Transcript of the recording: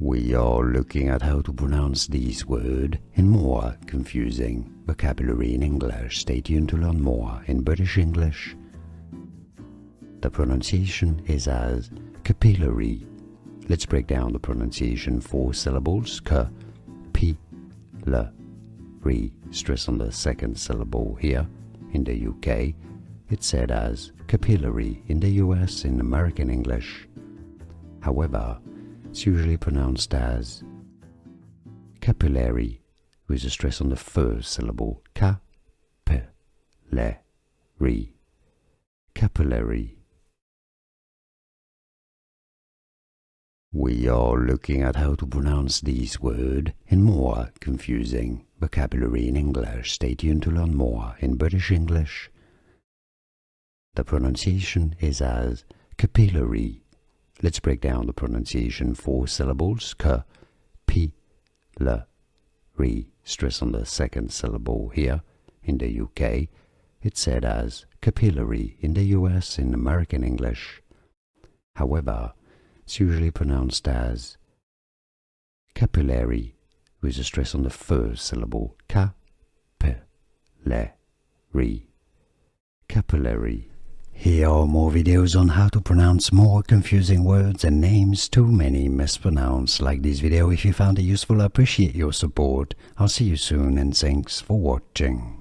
We are looking at how to pronounce these words in more confusing vocabulary in English. Stay tuned to learn more in British English. The pronunciation is as capillary. Let's break down the pronunciation. 4 syllables. Capillary. Stress on the second syllable here. In the UK, it's said as capillary. In the US, in American English, however, it's usually pronounced as capillary, with a stress on the first syllable. Capillary. Capillary. We are looking at how to pronounce these words in more confusing vocabulary in English. Stay tuned to learn more in British English. The pronunciation is as capillary. Let's break down the pronunciation. 4 syllables. Capillary. Stress on the second syllable here. In the UK, it's said as capillary. In the US, in American English, however, it's usually pronounced as capillary, with a stress on the first syllable. Capillary. Capillary. Here are more videos on how to pronounce more confusing words and names too many mispronounced. Like this video if you found it useful. I appreciate your support. I'll see you soon and thanks for watching.